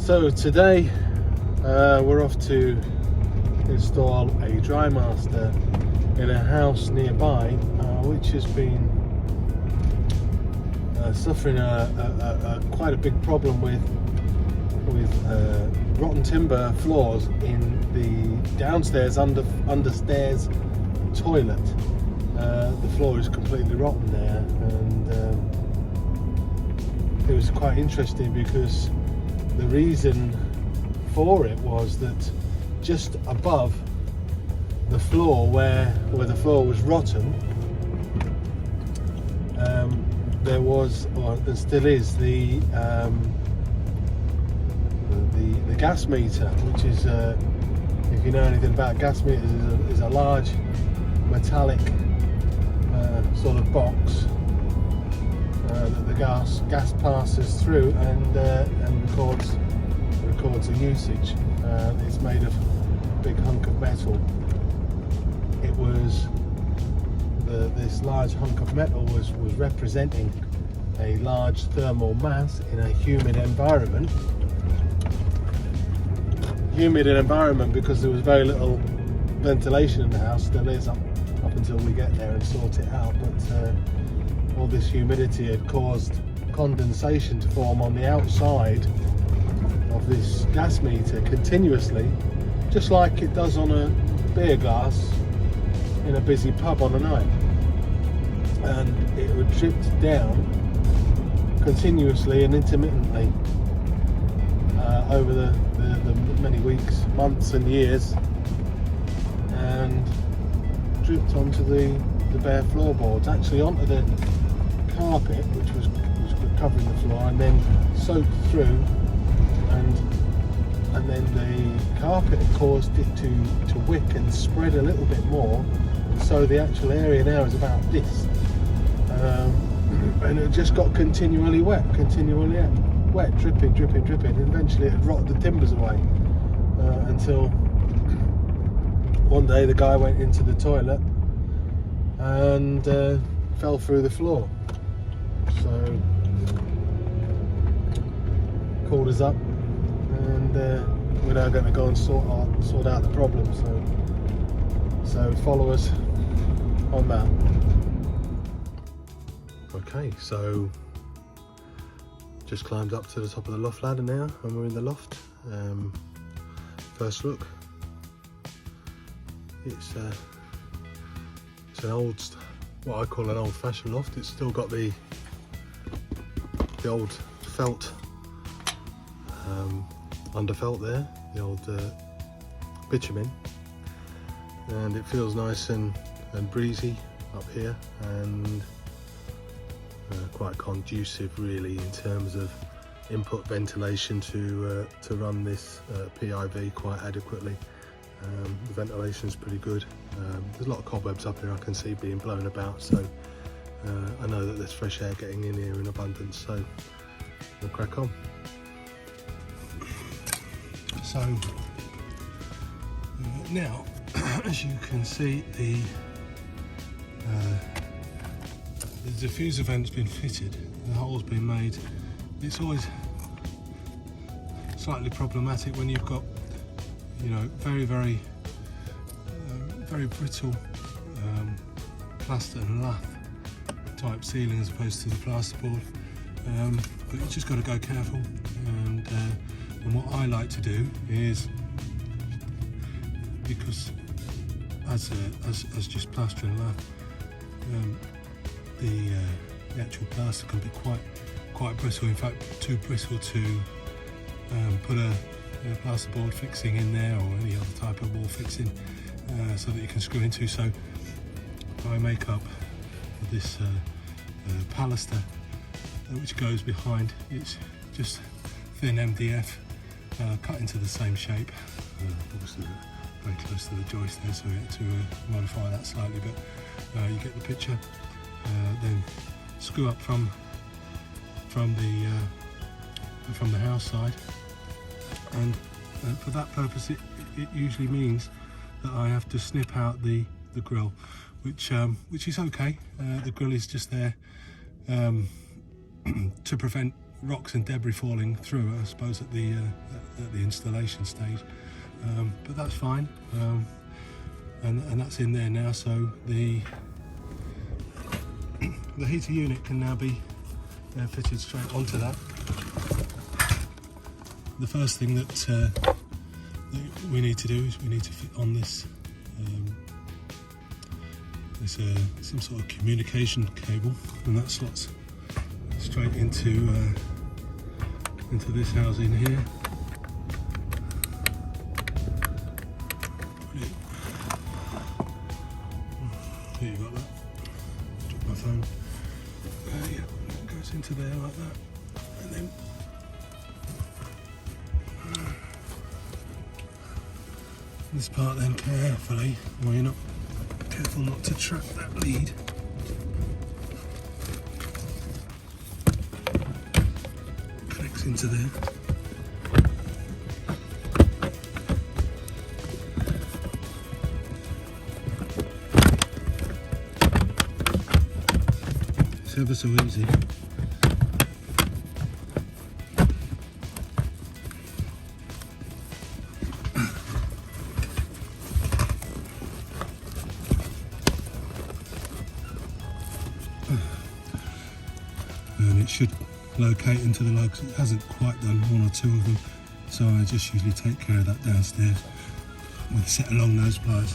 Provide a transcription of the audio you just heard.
So today we're off to install a dry master in a house nearby which has been suffering quite a big problem with rotten timber floors in the downstairs understairs toilet. The floor is completely rotten there, and it was quite interesting because the reason for it was that just above the floor where the floor was rotten, there was, or there still is, the gas meter, which is, if you know anything about gas meters, is a large metallic sort of box that the gas passes through and records the usage. It's made of a big hunk of metal. It was this large hunk of metal was representing a large thermal mass in a humid environment. Humid environment because there was very little ventilation in the house. Still is up until we get there and sort it out. But all this humidity had caused condensation to form on the outside of this gas meter continuously, just like it does on a beer glass in a busy pub on a night. And it would drip down continuously and intermittently over the many weeks, months and years, and dripped onto the bare floorboards, actually onto the carpet, which was covering the floor, and then soaked through, and then the carpet caused it to wick and spread a little bit more, so the actual area now is about this, and it just got continually wet, dripping, and eventually it had rotted the timbers away, until one day the guy went into the toilet and fell through the floor. So called us up, and we're now going to go and sort out the problem. So follow us on that. Okay, so just climbed up to the top of the loft ladder now, and we're in the loft. First look, it's an old, what I call an old-fashioned loft. It's still got the old felt, underfelt there, the old bitumen, and it feels nice and breezy up here, and quite conducive really in terms of input ventilation to run this PIV quite adequately. The ventilation is pretty good. There's a lot of cobwebs up here I can see being blown about, so I know that there's fresh air getting in here in abundance, so we'll crack on. So now, as you can see, the diffuser vent's been fitted, the hole's been made. It's always slightly problematic when you've got, you know, very brittle plaster and lath type ceiling as opposed to the plasterboard, but you just got to go careful, and what I like to do is, because as just plaster and lath, the actual plaster can be quite brittle, in fact too brittle to put a plasterboard fixing in there, or any other type of wall fixing, so that you can screw into. So I make up this pallaster which goes behind. It's just thin MDF cut into the same shape, obviously very close to the joist there, so we had to modify that slightly, but you get the picture. Then screw up from the house side, and for that purpose it usually means that I have to snip out the grill, which is okay. The grill is just there to prevent rocks and debris falling through, I suppose, at the installation stage, but that's fine, and that's in there now. So the heater unit can now be fitted straight onto that. The first thing that we need to do is we need to fit on this some sort of communication cable, and that slots straight into this housing here. Brilliant. Here you got that. Drop my phone. Yeah, it goes into there like that, and then this part then carefully, well, you're not careful not to track that lead. Connects into there. It's ever so easy. And it should locate into the lugs. It hasn't quite done, one or two of them, so I just usually take care of that downstairs with a set of long nose pliers.